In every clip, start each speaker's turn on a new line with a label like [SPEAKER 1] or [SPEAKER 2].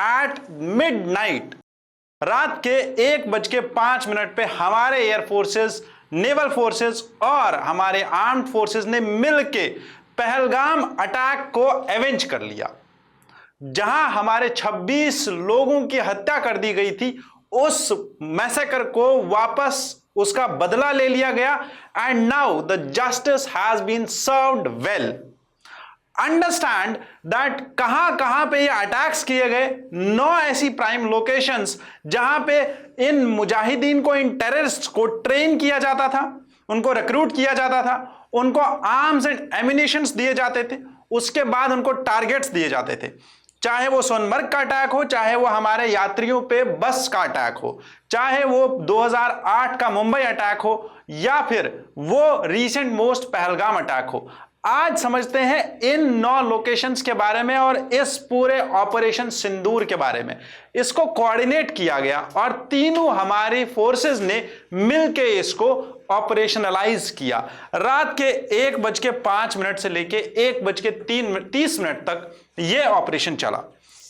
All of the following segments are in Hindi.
[SPEAKER 1] एट मिडनाइट, रात के 1:05 पे हमारे एयर फोर्सेस, नेवल फोर्सेस और हमारे आर्म्ड फोर्सेस ने मिलके पहलगाम अटैक को एवेंज कर लिया, जहां हमारे 26 लोगों की हत्या कर दी गई थी। उस मैसेकर को वापस उसका बदला ले लिया गया and now the justice has been served well. Understand that कहां कहां पे ये अटैक्स किए गए, 9 ऐसी प्राइम लोकेशंस जहां पे इन मुजाहिदीन को, इन टेररिस्ट को ट्रेन किया जाता था, उनको रिक्रूट किया जाता था, उनको आर्म्स एंड एम्युनिशंस दिए जाते थे, उसके बाद उनको टारगेट्स दिए जाते थे। चाहे वो सोनमर्ग का अटैक हो, चाहे वो हमारे यात्रियों पे बस का अटैक हो, चाहे वो 2008 का मुंबई अटैक हो, या फिर वो रीसेंट मोस्ट पहलगाम अटैक हो। आज समझते हैं इन 9 लोकेशंस के बारे में और इस पूरे ऑपरेशन सिंदूर के बारे में। इसको कोऑर्डिनेट किया गया और तीनों हमारी फोर्सेस ने मिलके इसको ऑपरेशनलाइज किया। रात के 1:05 से लेके 1:30 तक यह ऑपरेशन चला।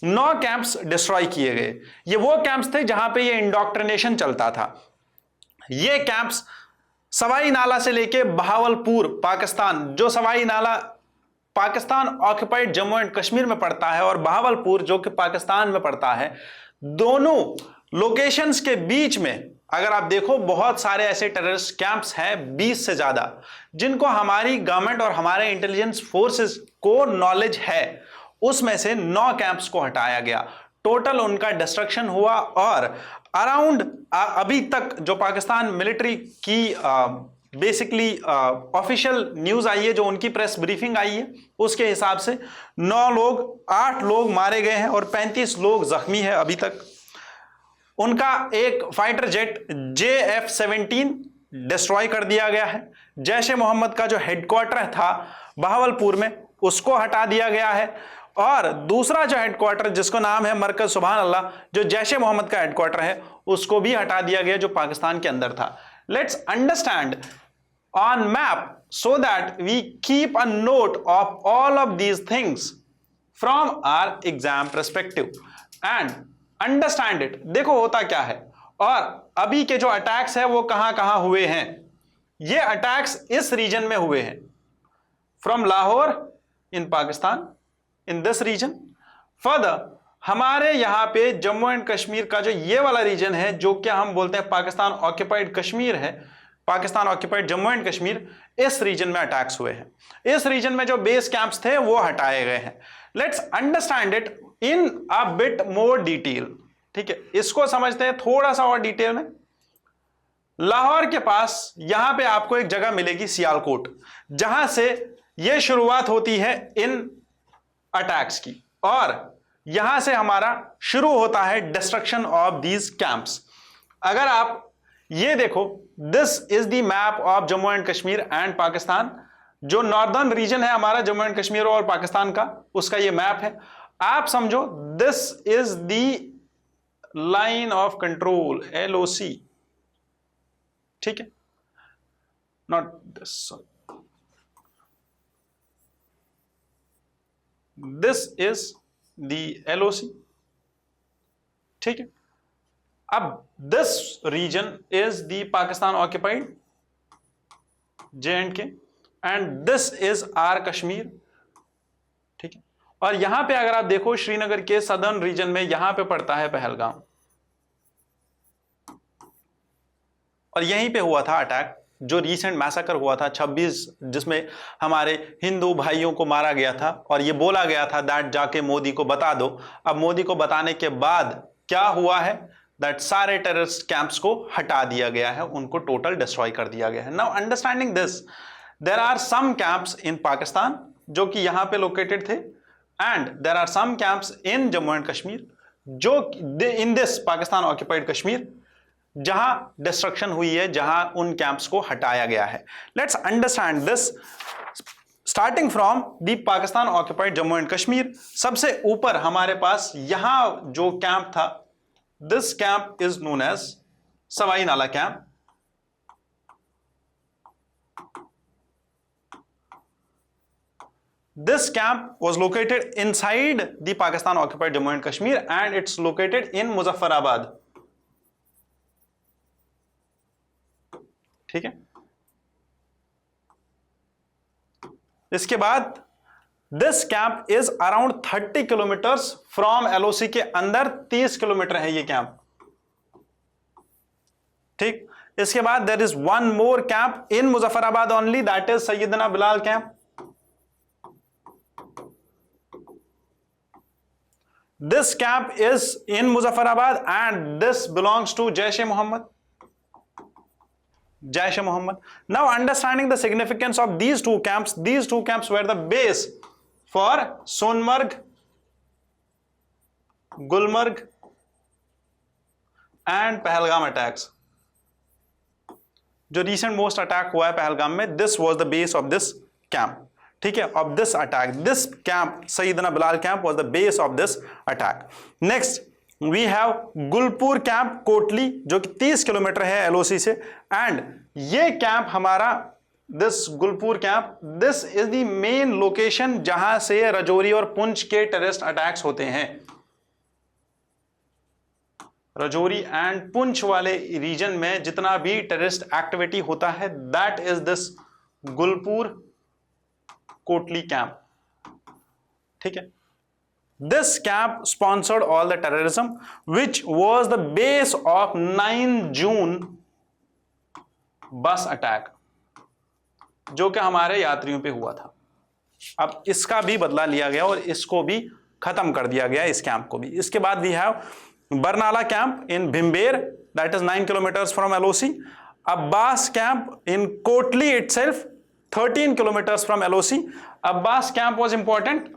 [SPEAKER 1] 9 कैंप्स डिस्ट्रॉय किए गए। ये वो कैंप्स थे जहां पे ये इंडोक्ट्रिनेशन चलता था। ये कैंप्स सवाई नाला से लेके बहावलपुर पाकिस्तान, जो सवाई नाला पाकिस्तान ऑक्युपाइड जम्मू एंड कश्मीर में पड़ता है और बहावलपुर जो कि पाकिस्तान में पड़ता है, दोनों लोकेशंस के बीच में अगर आप देखो बहुत सारे ऐसे टेररिस्ट कैंप्स हैं, 20 से ज्यादा, जिनको हमारी गवर्नमेंट और हमारे इंटेलिजेंस फोर्सेस को नॉलेज है। उसमें से 9 कैंप्स को हटाया गया। टोटल उनका डिस्ट्रक्शन हुआ और अराउंड अभी तक जो पाकिस्तान मिलिट्री की बेसिकली ऑफिशियल न्यूज आई है, जो उनकी प्रेस ब्रीफिंग आई है, उसके हिसाब से 8 लोग मारे गए हैं और 35 लोग जख्मी हैं अभी तक। उनका एक फाइटर जेट JF-17 डिस्ट्रॉय कर दिया गया है। जैश ए मोहम्मद का जो हेडक्वार्टर था बहावलपुर में, उसको हटा दिया गया है और दूसरा जो हेडक्वार्टर जिसको नाम है मरकज सुभान अल्लाह, जो जैश ए मोहम्मद का हेडक्वार्टर है, उसको भी हटा दिया गया जो पाकिस्तान के अंदर था। Let's understand on map so that we keep a note of all of these things from our exam perspective and understand it. देखो होता क्या है और अभी के जो अटैक्स है वो कहां कहां हुए हैं। ये अटैक्स इस रीजन में हुए हैं, from Lahore in Pakistan, in this region. Further हमारे यहां पे जम्मू एंड कश्मीर का जो ये वाला रीजन है, जो क्या हम बोलते हैं पाकिस्तान ऑक्युपाइड कश्मीर है, पाकिस्तान ऑक्युपाइड जम्मू एंड कश्मीर, इस रीजन में अटैक्स हुए हैं। इस रीजन में जो बेस कैंप्स थे वो हटाए गए हैं। Let's understand it in a bit more detail. ठीक है, इसको समझते हैं थोड़ा सा और डिटेल में। लाहौर के पास यहां पे आपको एक जगह मिलेगी सियालकोट, जहां से यह शुरुआत होती है इन अटैक्स की और यहां से हमारा शुरू होता है डिस्ट्रक्शन ऑफ दीज कैंप्स। अगर आप ये देखो, this is the map of Jammu and Kashmir and Pakistan. जो नॉर्दर्न रीजन है हमारा जम्मू एंड कश्मीर और पाकिस्तान का, उसका ये मैप है। आप समझो this is the line of control, LOC। ठीक है, not this, this is the LOC। ठीक है, अब this region is the Pakistan occupied J&K and this is our Kashmir. ठीक है, और यहां पे अगर आप देखो श्रीनगर के सदर्न रीजन में यहां पे पड़ता है पहलगाम और यहीं पे हुआ था अटैक, जो रीसेंट मैसेकर हुआ था 26, जिसमें हमारे हिंदू भाइयों को मारा गया था और ये बोला गया था दैट जाके मोदी को बता दो। अब मोदी को बताने के बाद क्या हुआ है, दैट सारे टेररिस्ट कैंप्स को हटा दिया गया है, उनको टोटल डिस्ट्रॉय कर दिया गया है। Now understanding this, there are some camps in Pakistan जो कि यहां पे लोकेटेड थे and there are some camps in Jammu and Kashmir, जो in this Pakistan occupied Kashmir, जहां डिस्ट्रक्शन हुई है, जहां उन कैंप्स को हटाया गया है। Let's understand this starting from the Pakistan occupied Jammu and Kashmir. सबसे ऊपर हमारे पास यहां जो कैंप था, this camp is known as Sawai Nala camp. This camp was located inside the Pakistan occupied Jammu and Kashmir and it's located in Muzaffarabad. ठीक है, इसके बाद this camp is around 30 kilometres from LOC के अंदर 30 किलोमीटर है ये कैंप. ठीक, इसके बाद there is one more camp in Muzaffarabad only, that is Syedna Bilal camp. This camp is in Muzaffarabad and this belongs to Jaish-e-Mohammed. Jaish-e-Mohammed. Now understanding the significance of these two camps were the base for Sonmarg, Gulmarg and Pahalgam attacks. जो recent most attack हुआ है पहलगाम में, this was the base of this camp. ठीक है, of this attack, this camp, Syedna Bilal camp was the base of this attack. Next we have Gulpur camp Kotli जो कि 30 किलोमीटर है एलओसी से. एंड ये कैंप हमारा, this Gulpur camp, this is the main location जहां से रजौरी और पुंछ के टेररिस्ट अटैक्स होते हैं. रजौरी एंड पुंछ वाले रीजन में जितना भी टेररिस्ट एक्टिविटी होता है, that is this Gulpur Kotli camp. ठीक है, this camp sponsored all the terrorism which was the base of 9 June बस अटैक जो कि हमारे यात्रियों पे हुआ था. अब इसका भी बदला लिया गया और इसको भी खत्म कर दिया गया, इस कैंप को भी. इसके बाद we have Barnala camp in Bhimber, that is 9 kilometres from LOC. Abbas camp in Kotli itself 13 kilometres from LOC. Abbas camp was important.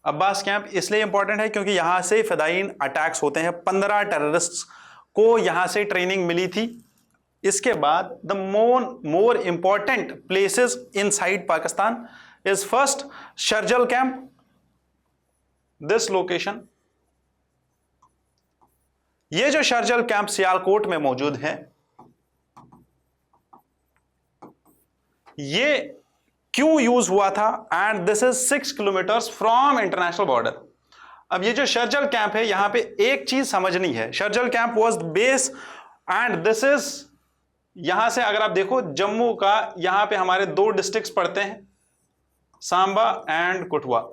[SPEAKER 1] Abbas camp इसलिए इंपॉर्टेंट है क्योंकि यहां से फिदायीन अटैक्स होते हैं. 15 टेररिस्ट्स को यहां से ट्रेनिंग मिली थी. इसके बाद the more important places inside Pakistan is first Sharjal camp. This location, ये जो शर्जल कैंप सियालकोट में मौजूद है, ये क्यों यूज हुआ था? And this is 6 kilometres from international border. अब ये जो शर्जल कैंप है, यहां पे एक चीज समझनी है. Sharjal camp was base and this is, यहां से अगर आप देखो जम्मू का, यहां पे हमारे 2 डिस्ट्रिक्ट्स पड़ते हैं, सांबा एंड कठुआ.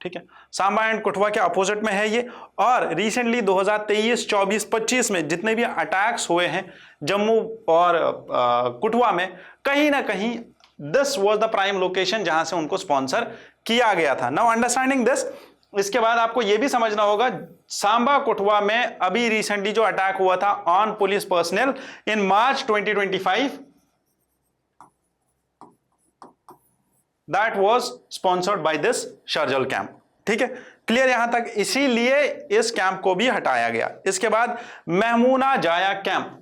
[SPEAKER 1] ठीक है, सांबा एंड कठुआ के अपोजिट में है ये. और रिसेंटली 2023, 24, 25 में जितने भी अटैक्स हुए हैं जम्मू और कठुआ में, कहीं ना कहीं this was the prime location जहां से उनको स्पॉन्सर किया गया था. नाउ अंडरस्टैंडिंग दिस, इसके बाद आपको यह भी समझना होगा, सांबा कठुआ में अभी रिसेंटली जो अटैक हुआ था on police personnel in March 2025, that was sponsored by this Sharjal camp. ठीक है, क्लियर यहां तक? इसीलिए इस कैंप को भी हटाया गया. इसके बाद महमूना जाया कैंप.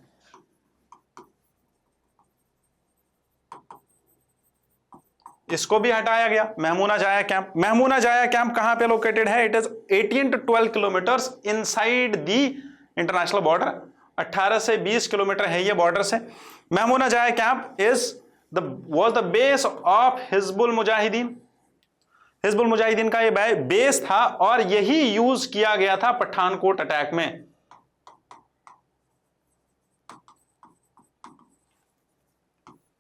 [SPEAKER 1] इसको भी हटाया गया. महमूना जाया कैंप, महमूना जाया कैंप कहां पे लोकेटेड है? It is 18 to 12 kilometres inside the international border. 18 से 20 किलोमीटर है ये बॉर्डर से. महमूना जाया camp was the base of Hizbul Mujahideen. Hizbul Mujahideen का ये बेस था और यही यूज किया गया था पठानकोट अटैक में.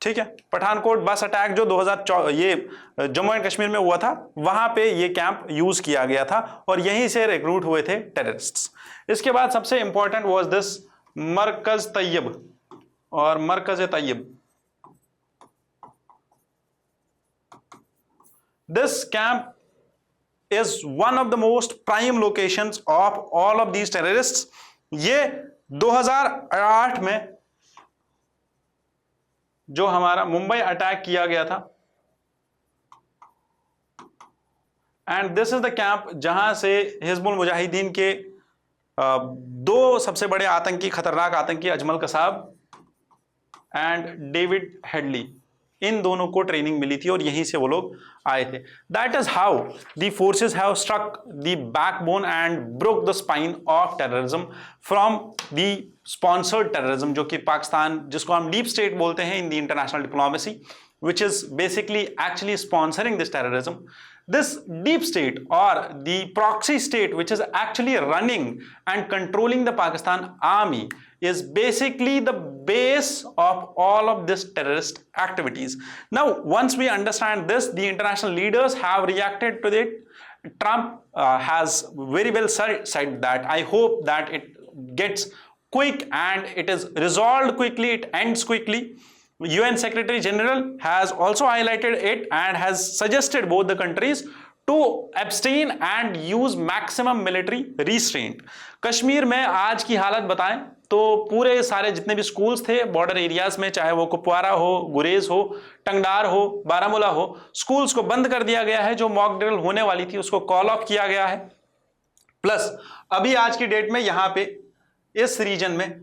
[SPEAKER 1] ठीक है, पठानकोट बस अटैक जो 2004 ये जम्मू एंड कश्मीर में हुआ था, वहां पे ये कैंप यूज किया गया था और यहीं से रिक्रूट हुए थे टेररिस्ट्स. इसके बाद सबसे इंपॉर्टेंट वाज दिस मरकज तैयब और मरकज Tayyab. This camp is one of the most prime locations of all of these terrorists. ये 2008 में जो हमारा मुंबई अटैक किया गया था, and this is the camp जहां से हिजबुल मुजाहिदीन के 2 सबसे बड़े आतंकी, खतरनाक आतंकी, Ajmal Kasab and David Headley, इन दोनों को ट्रेनिंग मिली थी और यहीं से वो लोग आए थे। That is how the forces have struck the backbone and broke the spine of terrorism from the sponsored terrorism, जो कि पाकिस्तान, जिसको हम डीप स्टेट बोलते हैं in the international diplomacy, which is basically actually sponsoring this terrorism. This deep state or the proxy state which is actually running and controlling the Pakistan army is basically the base of all of this terrorist activities. Now, once we understand this, the international leaders have reacted to it. Trump has very well said that. I hope that it gets quick and it is resolved quickly, it ends quickly. UN Secretary General has also highlighted it and has suggested both the countries to abstain and use maximum military restraint. Kashmir में आज की हालत बताएं तो पूरे सारे जितने भी स्कूल्स थे बॉर्डर एरियाज में, चाहे वो कुपवारा हो, गुरेज हो, टंगडार हो, बारामूला हो, स्कूल्स को बंद कर दिया गया है। जो मॉक ड्रिल होने वाली थी उसको कॉल ऑफ किया गया है। प्लस अभी आज की डेट में यहां पे इस रीजन में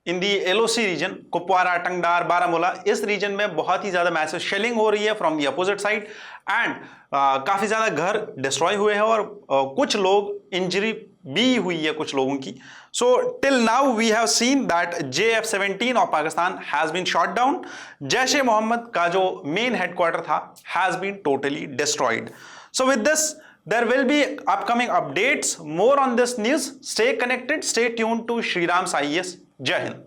[SPEAKER 1] इन दी LOC रीजन, कुपवारा, टंगडार, बारामूला, इस रीजन में बहुत ही ज्यादा मैसिव शेलिंग हो रही है from the opposite side and काफी ज्यादा घर डिस्ट्रॉय हुए हैं और कुछ लोग इंजरी भी हुई है कुछ लोगों की। So till now we have seen that JF-17 of Pakistan has been shot down. Jaish e Mohammed का जो मेन हेडक्वार्टर था has been totally destroyed. So with this there will be upcoming updates more on this news. Stay connected, stay tuned to Shriram's IES. Jai Hind.